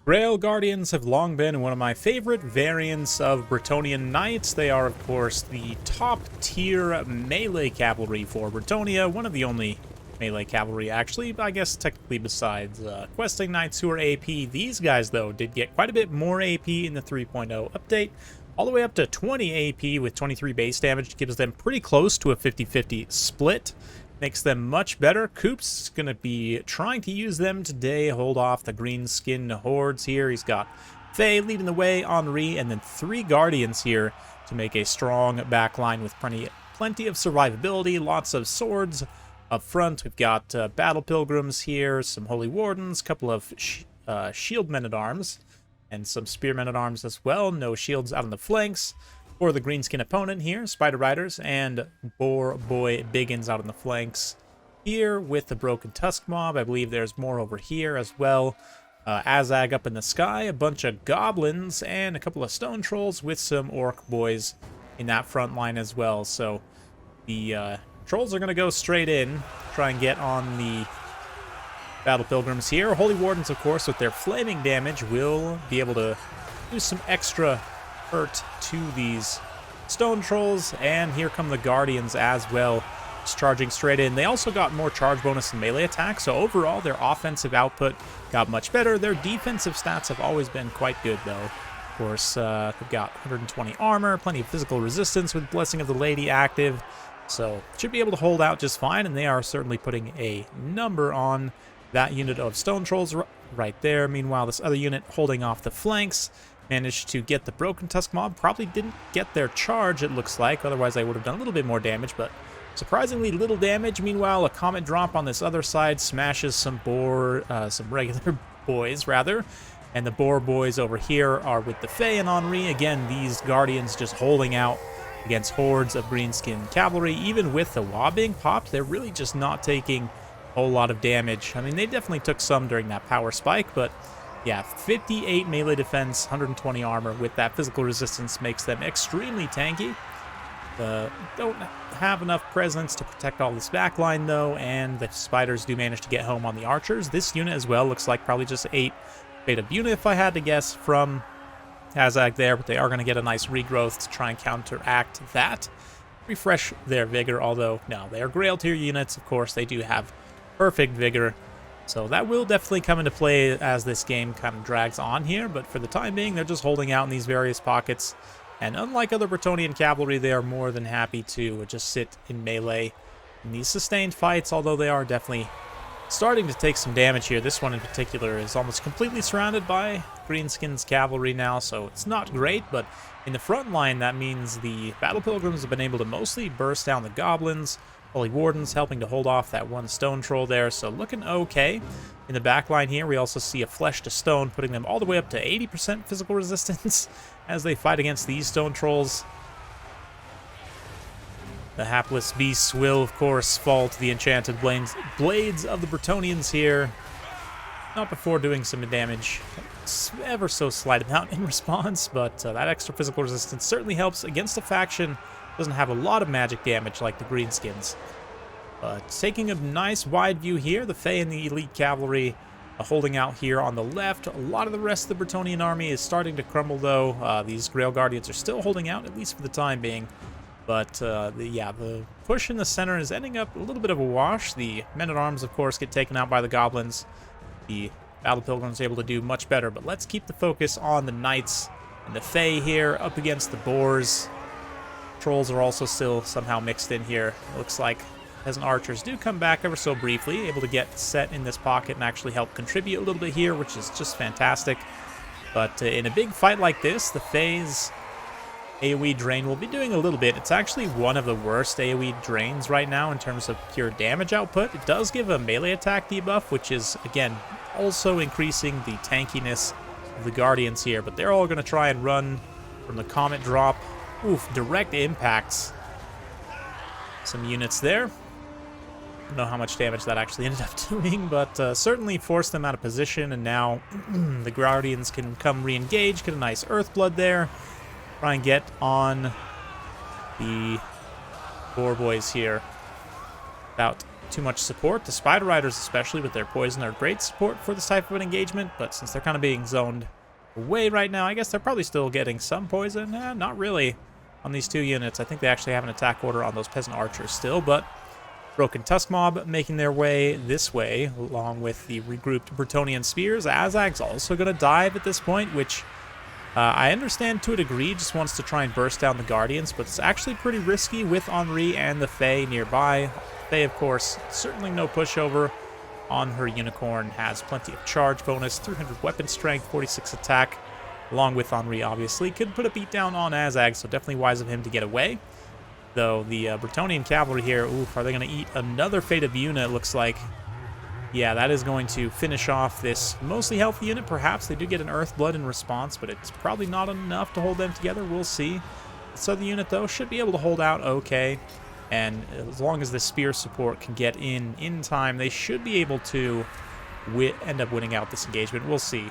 Grail Guardians have long been one of my favorite variants of Bretonnian Knights. They are, of course, the top-tier melee cavalry for Bretonnia, one of the only melee cavalry, actually, I guess technically besides questing knights who are AP. These guys, though, did get quite a bit more AP in the 3.0 update, all the way up to 20 AP with 23 base damage, gives them pretty close to a 50-50 split. Makes them much better. Coop's going to be trying to use them today, hold off the Greenskin hordes here. He's got Faye leading the way, Henri, and then 3 Guardians here to make a strong backline with plenty of survivability, lots of swords up front. We've got Battle Pilgrims here, some Holy Wardens, a couple of Shield Men-at-Arms, and some Spear Men-at-Arms as well. No shields out on the flanks. For the Greenskin opponent here, Spider Riders and Boar Boy Biggins out on the flanks. Here with the Broken Tusk Mob, I believe there's more over here as well. Azag up in the sky, a bunch of Goblins, and a couple of Stone Trolls with some Orc Boys in that front line as well. So the Trolls are going to go straight in, try and get on the Battle Pilgrims here. Holy Wardens, of course, with their flaming damage, will be able to do some extra hurt to these Stone Trolls, and here come the Guardians as well, just charging straight in. They also got more charge bonus and melee attack, so overall their offensive output got much better. Their defensive stats have always been quite good, though. Of course, they've got 120 armor, plenty of physical resistance with Blessing of the Lady active, so should be able to hold out just fine, and they are certainly putting a number on that unit of Stone Trolls right there. Meanwhile, this other unit holding off the flanks managed to get the Broken Tusk Mob. Probably didn't get their charge, it looks like. Otherwise, I would have done a little bit more damage, but surprisingly little damage. Meanwhile, a Comet Drop on this other side smashes some regular boys, rather. And the Boar Boys over here are with the Fae and Henri. Again, these Guardians just holding out against hordes of Greenskin cavalry. Even with the WA being popped, they're really just not taking a whole lot of damage. I mean, they definitely took some during that power spike, but yeah, 58 melee defense, 120 armor with that physical resistance makes them extremely tanky. Don't have enough presence to protect all this backline, though, and the Spiders do manage to get home on the Archers. This unit as well looks like probably just 8 beta unit, if I had to guess, from Azag there, but they are going to get a nice regrowth to try and counteract that. Refresh their vigor, although, no, they are Grail tier units, of course. They do have perfect vigor. So that will definitely come into play as this game kind of drags on here, but for the time being, they're just holding out in these various pockets. And unlike other Bretonnian cavalry, they are more than happy to just sit in melee in these sustained fights, although they are definitely starting to take some damage here. This one in particular is almost completely surrounded by Greenskins cavalry now, so it's not great, but in the front line, that means the Battle Pilgrims have been able to mostly burst down the Goblins. Holy Wardens helping to hold off that one Stone Troll there, so looking okay. In the back line here, we also see a Flesh to Stone, putting them all the way up to 80% physical resistance as they fight against these Stone Trolls. The hapless beasts will, of course, fall to the enchanted blades of the Bretonnians here. Not before doing some damage. Ever so slight amount in response, but that extra physical resistance certainly helps against a faction doesn't have a lot of magic damage like the Greenskins. Taking a nice wide view here, the Fae and the Elite Cavalry holding out here on the left. A lot of the rest of the Bretonnian army is starting to crumble, though. These Grail Guardians are still holding out, at least for the time being. But the push in the center is ending up a little bit of a wash. The Men-at-Arms, of course, get taken out by the Goblins. The Battle Pilgrims able to do much better, but let's keep the focus on the Knights and the Fae here up against the Boars. Trolls are also still somehow mixed in here. It looks like Peasant Archers do come back ever so briefly, able to get set in this pocket and actually help contribute a little bit here, which is just fantastic. But in a big fight like this, the Fae's AoE drain will be doing a little bit. It's actually one of the worst AoE drains right now in terms of pure damage output. It does give a melee attack debuff, which is, again, also increasing the tankiness of the Guardians here. But they're all going to try and run from the Comet Drop. Oof, direct impacts. Some units there. Don't know how much damage that actually ended up doing, but certainly forced them out of position, and now the Guardians can come re-engage, get a nice Earthblood there, try and get on the Boar Boys here without too much support. The Spider Riders, especially with their poison, are great support for this type of an engagement, but since they're kind of being zoned away right now, I guess they're probably still getting some poison. Not really on these two units. I think they actually have an attack order on those Peasant Archers still, but Broken Tusk Mob making their way this way, along with the regrouped Bretonnian Spears. Azag's also going to dive at this point, which I understand to a degree, just wants to try and burst down the Guardians, but it's actually pretty risky with Henri and the Fae nearby. Fae, of course, certainly no pushover on her Unicorn, has plenty of charge bonus, 300 weapon strength, 46 attack, along with Henri, obviously. Could put a beat down on Azag, so definitely wise of him to get away. Though the Bretonnian Cavalry here, oof, are they going to eat another Fated unit, it looks like. Yeah, that is going to finish off this mostly healthy unit. Perhaps they do get an Earthblood in response, but it's probably not enough to hold them together. We'll see. This other unit, though, should be able to hold out okay. And as long as the Spear support can get in time, they should be able to end up winning out this engagement. We'll see.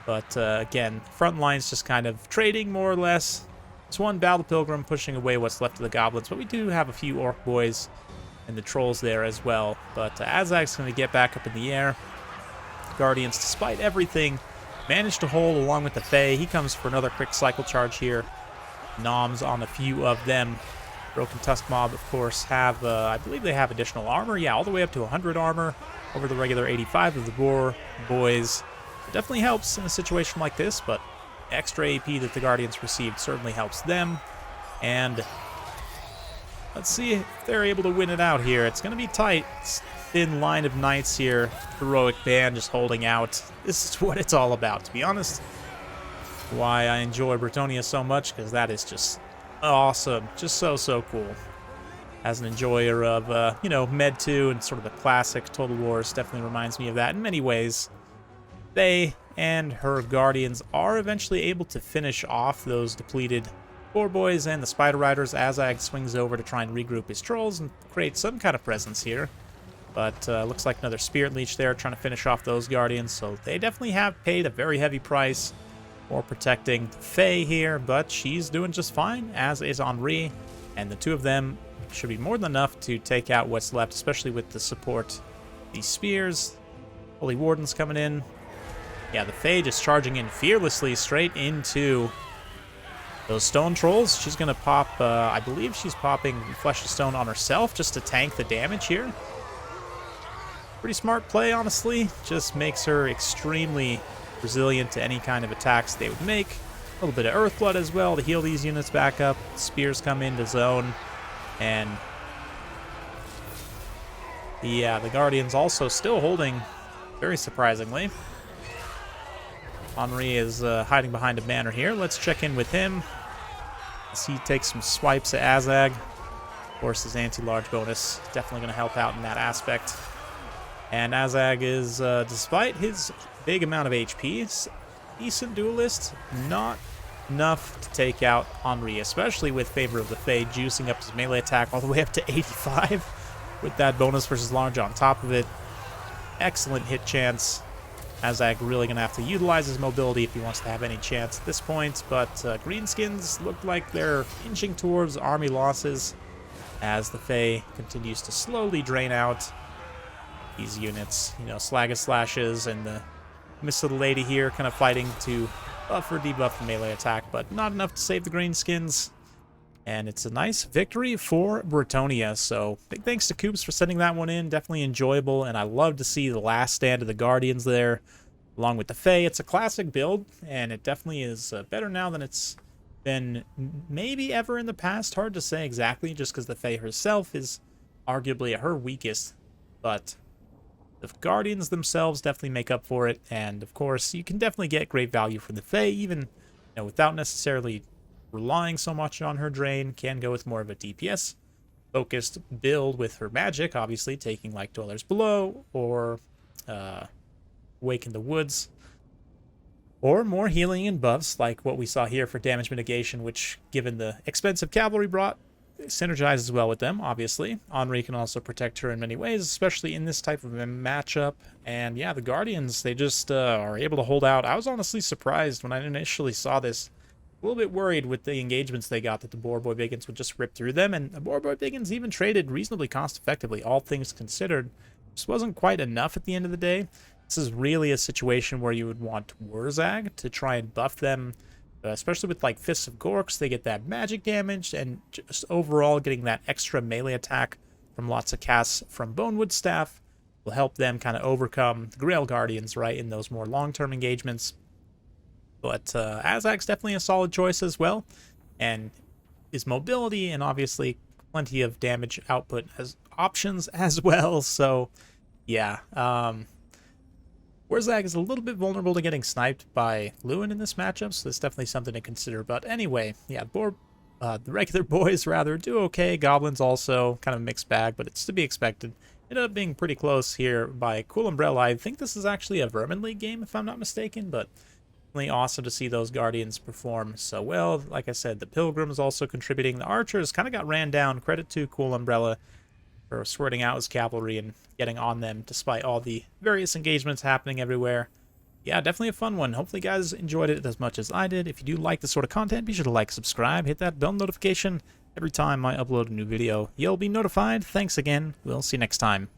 But again, front line's just kind of trading more or less. It's one Battle Pilgrim pushing away what's left of the Goblins, but we do have a few Orc Boys and the Trolls there as well. But Azag's going to get back up in the air. Guardians, despite everything, managed to hold along with the Fae. He comes for another quick cycle charge here. Noms on a few of them. Broken Tusk Mob, of course, have, I believe they have additional armor. Yeah, all the way up to 100 armor over the regular 85 of the Boar Boys. It definitely helps in a situation like this, but extra AP that the Guardians received certainly helps them. And let's see if they're able to win it out here. It's going to be tight. It's thin line of knights here. Heroic band just holding out. This is what it's all about, to be honest. Why I enjoy Bretonnia so much, because that is just awesome. Just so cool. As an enjoyer of, you know, Med 2 and sort of the classic Total Wars, definitely reminds me of that in many ways. They and her Guardians are eventually able to finish off those depleted Boar Boys and the Spider Riders. Azag swings over to try and regroup his Trolls and create some kind of presence here. But looks like another Spirit Leech there trying to finish off those Guardians. So they definitely have paid a very heavy price for protecting Faye here, but she's doing just fine, as is Henri. And the two of them should be more than enough to take out what's left, especially with the support. These Spears, Holy Wardens coming in. Yeah, the Fae just charging in fearlessly straight into those Stone Trolls. She's going to pop, I believe she's popping Flesh of Stone on herself just to tank the damage here. Pretty smart play, honestly. Just makes her extremely resilient to any kind of attacks they would make. A little bit of Earthblood as well to heal these units back up. Spears come into zone. And yeah, the Guardians also still holding, very surprisingly. Henri is hiding behind a banner here. Let's check in with him as he takes some swipes at Azag. Of course, his anti-large bonus definitely going to help out in that aspect. And Azag is, despite his big amount of HP, decent duelist, not enough to take out Henri, especially with Favor of the Fae juicing up his melee attack all the way up to 85 with that bonus versus large on top of it. Excellent hit chance. Azag really going to have to utilize his mobility if he wants to have any chance at this point, but Greenskins look like they're inching towards army losses as the Fae continues to slowly drain out these units. You know, Slagus Slashes and the Miss Little Lady here kind of fighting to buff or debuff the melee attack, but not enough to save the Greenskins. And it's a nice victory for Bretonnia, so big thanks to Coops for sending that one in. Definitely enjoyable, and I love to see the last stand of the Guardians there, along with the Fae. It's a classic build, and it definitely is better now than it's been maybe ever in the past. Hard to say exactly, just because the Fae herself is arguably at her weakest, but the Guardians themselves definitely make up for it, and of course, you can definitely get great value from the Fae, even, you know, without necessarily relying so much on her drain. Can go with more of a DPS focused build with her magic, obviously taking like Dwellers Below or Wake in the Woods, or more healing and buffs like what we saw here for damage mitigation, which, given the expensive cavalry brought, synergizes well with them, obviously. Henri can also protect her in many ways, especially in this type of a matchup. And yeah, the Guardians, they just are able to hold out. I was honestly surprised when I initially saw this a little bit worried with the engagements they got that the Boar-Boy-Biggins would just rip through them, and the Boar-Boy-Biggins even traded reasonably cost-effectively, all things considered. Just wasn't quite enough at the end of the day. This is really a situation where you would want Wurzag to try and buff them, especially with like Fists of Gorks. They get that magic damage, and just overall getting that extra melee attack from lots of casts from Bonewood Staff will help them kind of overcome the Grail Guardians, right, in those more long-term engagements. But Azag's definitely a solid choice as well, and his mobility and obviously plenty of damage output as options as well. So yeah, Wurzag is a little bit vulnerable to getting sniped by Lewin in this matchup, so that's definitely something to consider. But anyway, yeah, the regular boys rather do okay. Goblins also kind of a mixed bag, but it's to be expected. Ended up being pretty close here by Cool Umbrella. I think this is actually a Vermin League game, if I'm not mistaken, but really awesome to see those Guardians perform so well. Like I said, the Pilgrims also contributing. The Archers kind of got ran down. Credit to Cool Umbrella for sorting out his cavalry and getting on them despite all the various engagements happening everywhere. Yeah, definitely a fun one. Hopefully you guys enjoyed it as much as I did. If you do like this sort of content, be sure to like, subscribe, hit that bell notification. Every time I upload a new video, you'll be notified. Thanks again. We'll see you next time.